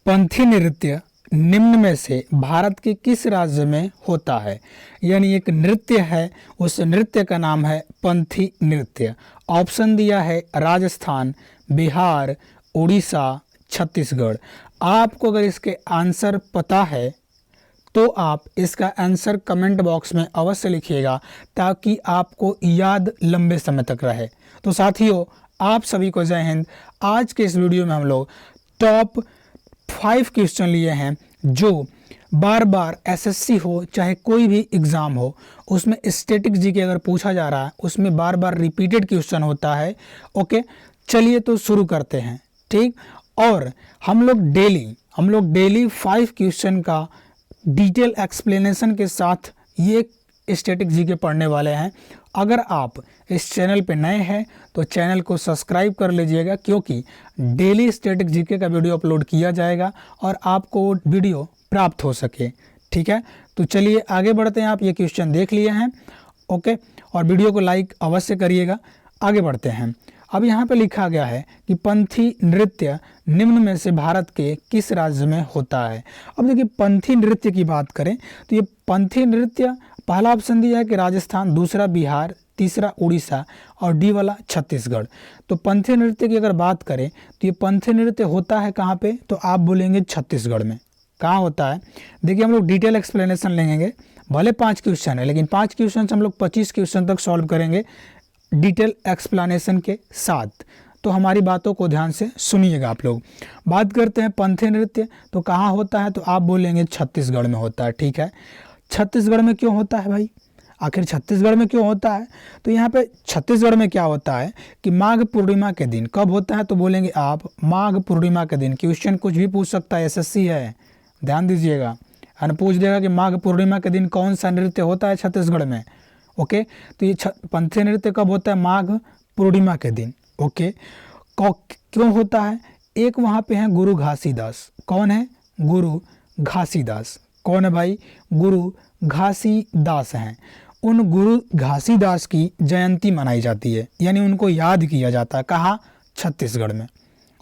पंथी नृत्य निम्न में से भारत के किस राज्य में होता है। यानी एक नृत्य है, उस नृत्य का नाम है पंथी नृत्य। ऑप्शन दिया है राजस्थान, बिहार, उड़ीसा, छत्तीसगढ़। आपको अगर इसके आंसर पता है तो आप इसका आंसर कमेंट बॉक्स में अवश्य लिखिएगा ताकि आपको याद लंबे समय तक रहे। तो साथियों, आप सभी को जय हिंद। आज के इस वीडियो में हम लोग टॉप 5 क्वेश्चन लिए हैं जो बार बार एसएससी हो चाहे कोई भी एग्ज़ाम हो उसमें स्टैटिक जीके अगर पूछा जा रहा है उसमें बार बार रिपीटेड क्वेश्चन होता है। ओके, चलिए तो शुरू करते हैं। ठीक, और हम लोग डेली 5 क्वेश्चन का डिटेल एक्सप्लेनेशन के साथ ये स्टैटिक जीके पढ़ने वाले हैं। अगर आप इस चैनल पे नए हैं तो चैनल को सब्सक्राइब कर लीजिएगा, क्योंकि डेली स्टैटिक जीके का वीडियो अपलोड किया जाएगा और आपको वो वीडियो प्राप्त हो सके। ठीक है, तो चलिए आगे बढ़ते हैं। आप ये क्वेश्चन देख लिए हैं, ओके, और वीडियो को लाइक अवश्य करिएगा। आगे बढ़ते हैं। अब यहाँ पे लिखा गया है कि पंथी नृत्य निम्न में से भारत के किस राज्य में होता है। अब देखिए, पंथी नृत्य की बात करें तो ये पंथी नृत्य पहला ऑप्शन दिया है कि राजस्थान, दूसरा बिहार, तीसरा उड़ीसा और डी वाला छत्तीसगढ़। तो पंथी नृत्य की अगर बात करें तो ये पंथी नृत्य होता है कहाँ पे, तो आप बोलेंगे छत्तीसगढ़ में। कहाँ होता है, देखिए हम लोग डिटेल एक्सप्लेनेशन लेंगे। भले 5 क्वेश्चन है लेकिन 5 क्वेश्चन से हम लोग 25 क्वेश्चन तक सॉल्व करेंगे डिटेल एक्सप्लेनेशन के साथ। तो हमारी बातों को ध्यान से सुनिएगा आप लोग। बात करते हैं पंथी नृत्य तो कहाँ होता है, तो आप बोलेंगे छत्तीसगढ़ में होता है। ठीक है, छत्तीसगढ़ में क्यों होता है भाई, आखिर छत्तीसगढ़ में क्यों होता है। तो यहाँ पे छत्तीसगढ़ में क्या होता है कि माघ पूर्णिमा के दिन कब होता है, तो बोलेंगे आप माघ पूर्णिमा के दिन। क्वेश्चन कुछ भी पूछ सकता है, एसएससी है, ध्यान दीजिएगा। है पूछ देगा कि माघ पूर्णिमा के दिन कौन सा नृत्य होता है छत्तीसगढ़ में। ओके, तो ये पंथी नृत्य कब होता है, माघ पूर्णिमा के दिन। ओके, क्यों होता है, एक वहाँ पे हैं गुरु घासीदास। कौन है, गुरु घासीदास। कौन है भाई, गुरु घासीदास हैं। उन गुरु घासीदास की जयंती मनाई जाती है, यानी उनको याद किया जाता है। कहाँ, छत्तीसगढ़ में।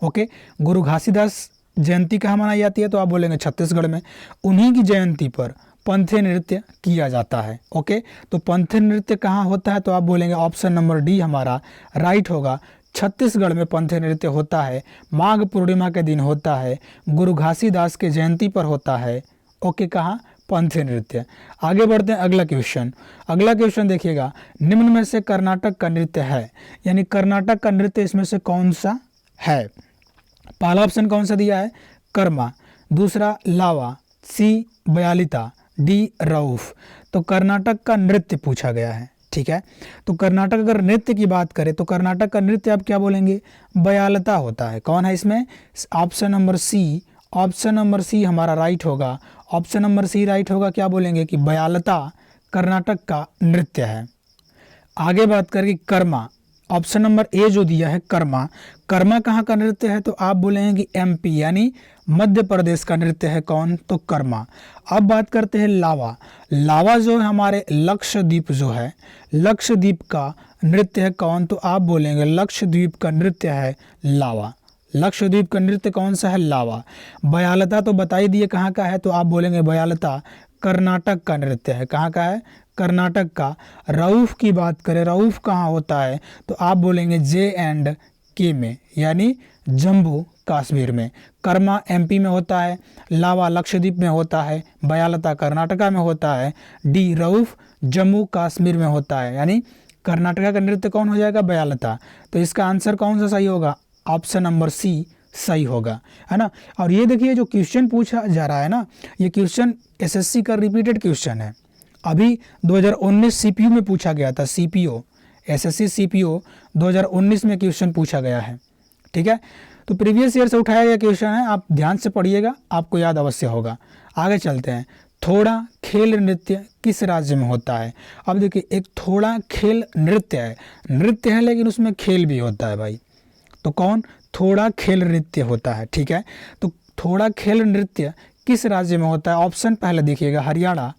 ओके, गुरु घासीदास जयंती कहाँ मनाई जाती है, तो आप बोलेंगे छत्तीसगढ़ में। उन्हीं की जयंती पर पंथी नृत्य किया जाता है। ओके, तो पंथी नृत्य कहाँ होता है, तो आप बोलेंगे ऑप्शन नंबर डी हमारा राइट होगा। छत्तीसगढ़ में पंथी नृत्य होता है, माघ पूर्णिमा के दिन होता है, गुरु घासीदास के जयंती पर होता है। ओके, कहाँ, पंथी नृत्य। आगे बढ़ते हैं अगला क्वेश्चन। अगला क्वेश्चन देखिएगा, निम्न में से कर्नाटक का नृत्य है, यानी कर्नाटक का नृत्य इसमें से कौन सा है। पहला ऑप्शन कौन सा दिया है, कर्मा, दूसरा लावा, सी बयालिता, डी रऊफ। तो कर्नाटक का नृत्य पूछा गया है। ठीक है, तो कर्नाटक अगर नृत्य की बात करें तो कर्नाटक का नृत्य आप क्या बोलेंगे, बयालता होता है। कौन है इसमें, option number C. Option number C हमारा राइट होगा। ऑप्शन नंबर सी राइट होगा। क्या बोलेंगे कि बयालता कर्नाटक का नृत्य है। आगे बात करेंगे कर्मा, ऑप्शन नंबर ए जो दिया है कर्मा। कर्मा कहाँ का नृत्य है, तो आप बोलेंगे कि एमपी यानी मध्य प्रदेश का नृत्य है। कौन, तो कर्मा। अब बात करते हैं लावा। लावा जो है हमारे लक्षद्वीप जो है, लक्षद्वीप का नृत्य है। कौन, तो आप बोलेंगे लक्षद्वीप का नृत्य है लावा। लक्षद्वीप का नृत्य कौन सा है, लावा। बयालता तो बता ही दिए कहाँ का है, तो आप बोलेंगे बयालता कर्नाटक का नृत्य है। कहाँ का है, कर्नाटक का। रऊफ की बात करें, रऊफ कहाँ होता है, तो आप बोलेंगे J&K में, यानी जम्मू कश्मीर में। कर्मा एमपी में होता है, लावा लक्षद्वीप में होता है, बयालता कर्नाटका में होता है, डी रऊफ जम्मू कश्मीर में होता है, यानी कर्नाटका का नृत्य कौन हो जाएगा, बयालता। तो इसका आंसर कौन सा सही होगा, ऑप्शन नंबर सी सही होगा, है ना। और ये देखिए जो क्वेश्चन पूछा जा रहा है ना, ये क्वेश्चन एसएससी का रिपीटेड क्वेश्चन है। अभी 2019 सीपीयू में पूछा गया था, सीपीओ एसएससी सीपीओ 2019 में क्वेश्चन पूछा गया है। ठीक है, तो प्रीवियस ईयर से उठाया गया क्वेश्चन है, आप ध्यान से पढ़िएगा, आपको याद अवश्य होगा। आगे चलते हैं। थोड़ा खेल नृत्य किस राज्य में होता है। अब देखिए, एक थोड़ा खेल नृत्य है लेकिन उसमें खेल भी होता है भाई। तो कौन, थोड़ा खेल नृत्य होता है। ठीक है, तो थोड़ा खेल नृत्य किस राज्य में होता है। ऑप्शन पहले देखिएगा, हरियाणा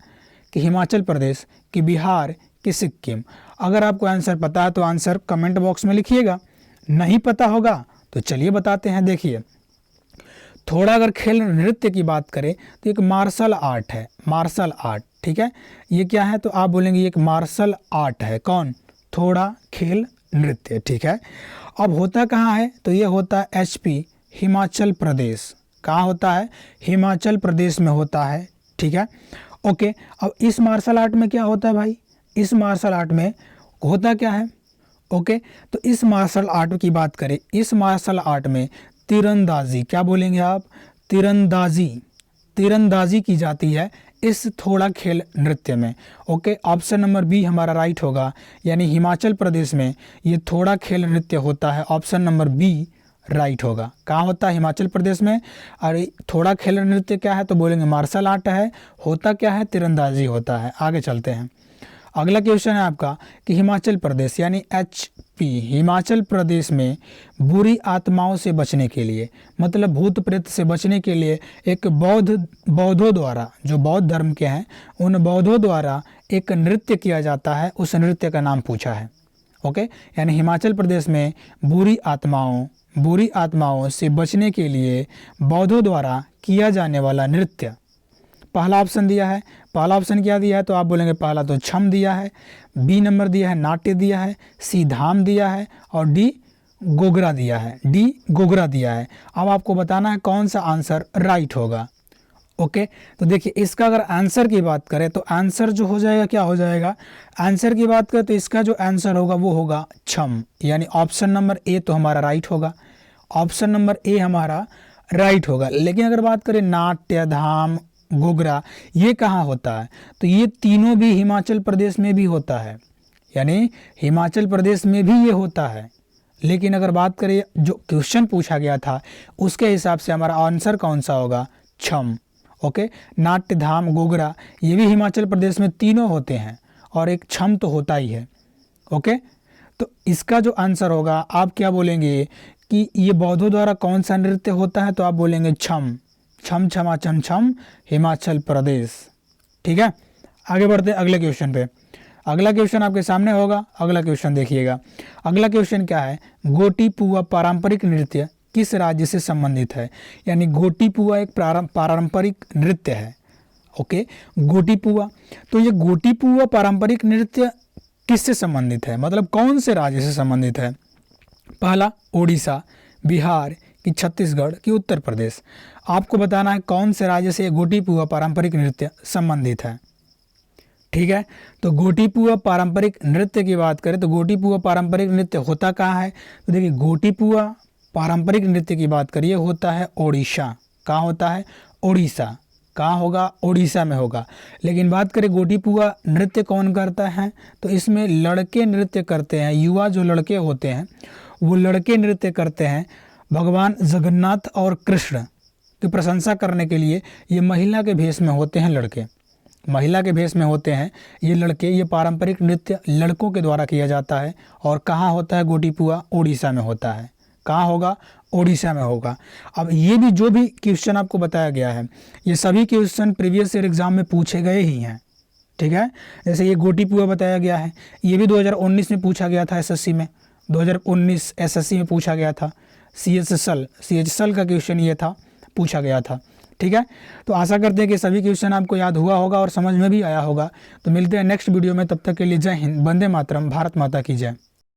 कि हिमाचल प्रदेश कि बिहार कि सिक्किम। अगर आपको आंसर पता है तो आंसर कमेंट बॉक्स में लिखिएगा, नहीं पता होगा तो चलिए बताते हैं। देखिए, थोड़ा अगर खेल नृत्य की बात करें तो एक मार्शल आर्ट है, मार्शल आर्ट, ठीक है। ये क्या है, तो आप बोलेंगे ये एक मार्शल आर्ट है, कौन, थोड़ा खेल नृत्य, ठीक है। अब होता कहाँ है, तो ये होता है HP हिमाचल प्रदेश। कहाँ होता है, हिमाचल प्रदेश में होता है, ठीक है। ओके, अब इस मार्शल आर्ट में क्या होता है भाई, इस मार्शल आर्ट में होता क्या है, ओके। तो इस मार्शल आर्ट की बात करें, इस मार्शल आर्ट में तीरंदाजी, क्या बोलेंगे आप, तीरंदाजी, तीरंदाजी की जाती है इस थोड़ा खेल नृत्य में। ओके, ऑप्शन नंबर बी हमारा राइट होगा, यानी हिमाचल प्रदेश में ये थोड़ा खेल नृत्य होता है, ऑप्शन नंबर बी राइट होगा। कहाँ होता है, हिमाचल प्रदेश में। और थोड़ा खेल नृत्य क्या है, तो बोलेंगे मार्शल आर्ट है, होता क्या है, तीरंदाजी होता है। आगे चलते हैं, अगला क्वेश्चन है आपका कि हिमाचल प्रदेश यानी HP हिमाचल प्रदेश में बुरी आत्माओं से बचने के लिए, मतलब भूत प्रेत से बचने के लिए एक बौद्धों द्वारा, जो बौद्ध धर्म के हैं उन बौद्धों द्वारा एक नृत्य किया जाता है, उस नृत्य का नाम पूछा है। ओके, यानी हिमाचल प्रदेश में बुरी आत्माओं से बचने के लिए बौद्धों द्वारा किया जाने वाला नृत्य। पहला ऑप्शन दिया है, पहला ऑप्शन क्या दिया है, तो आप बोलेंगे पहला तो छम दिया है, बी नंबर दिया है नाट्य दिया है, सी धाम दिया है और डी गोगरा दिया है, डी गोगरा दिया है। अब आपको बताना है कौन सा आंसर राइट होगा। ओके, तो देखिए इसका अगर आंसर की बात करें तो आंसर जो हो जाएगा, क्या हो जाएगा, आंसर की बात करें तो इसका जो आंसर होगा वो होगा छम, यानी ऑप्शन नंबर ए तो हमारा राइट होगा, ऑप्शन नंबर ए हमारा राइट होगा। लेकिन अगर बात करें नाट्य, धाम, गोगरा, ये कहाँ होता है, तो ये तीनों भी हिमाचल प्रदेश में भी होता है, यानी हिमाचल प्रदेश में भी ये होता है। लेकिन अगर बात करें जो क्वेश्चन पूछा गया था उसके हिसाब से हमारा आंसर कौन सा होगा, छम। ओके, नाट्य, धाम, गोगरा ये भी हिमाचल प्रदेश में तीनों होते हैं और एक छम तो होता ही है। ओके, तो इसका जो आंसर होगा, आप क्या बोलेंगे कि ये बौद्धों द्वारा कौन सा नृत्य होता है, तो आप बोलेंगे छम, छम छमा छम छम हिमाचल प्रदेश, ठीक है। आगे बढ़ते हैं अगले क्वेश्चन पे। अगला क्वेश्चन आपके सामने होगा, अगला क्वेश्चन देखिएगा। अगला क्वेश्चन क्या है, गोटी पुआ पारंपरिक नृत्य किस राज्य से संबंधित है, यानी गोटी पुआ एक पारंपरिक नृत्य है। ओके, गोटी पुआ, तो ये गोटी पुआ पारंपरिक नृत्य किससे संबंधित है, मतलब कौन से राज्य से संबंधित है। पहला उड़ीसा, बिहार कि छत्तीसगढ़ कि उत्तर प्रदेश। आपको बताना है कौन से राज्य से गोटी पुआ पारंपरिक नृत्य संबंधित है, ठीक है। तो गोटी पुआ पारंपरिक नृत्य की बात करें तो गोटी पुआ पारंपरिक नृत्य होता कहाँ है, तो देखिए गोटी पुआ पारंपरिक नृत्य की बात करिए होता है ओडिशा। कहाँ होता है, ओडिशा। कहाँ होगा, ओडिशा में होगा। लेकिन बात करें गोटी पुआ नृत्य कौन करता है, तो इसमें लड़के नृत्य करते हैं, युवा जो लड़के होते हैं वो लड़के नृत्य करते हैं। भगवान जगन्नाथ और कृष्ण की प्रशंसा करने के लिए ये महिला के भेष में होते हैं, लड़के महिला के भेष में होते हैं ये लड़के। ये पारंपरिक नृत्य लड़कों के द्वारा किया जाता है। और कहाँ होता है गोटी पुआ, ओडिशा में होता है। कहाँ होगा, ओडिशा में होगा। अब ये भी जो भी क्वेश्चन आपको बताया गया है ये सभी क्वेश्चन प्रीवियस ईयर एग्जाम में पूछे गए ही हैं, ठीक है। जैसे ये गोटी पुआ बताया गया है, ये भी 2019 में पूछा गया था एसएससी में, 2019 एसएससी में पूछा गया था। CHSL का क्वेश्चन ये था, पूछा गया था, ठीक है। तो आशा करते हैं कि सभी क्वेश्चन आपको याद हुआ होगा और समझ में भी आया होगा। तो मिलते हैं नेक्स्ट वीडियो में, तब तक के लिए जय हिंद, वंदे मातरम, भारत माता की जय।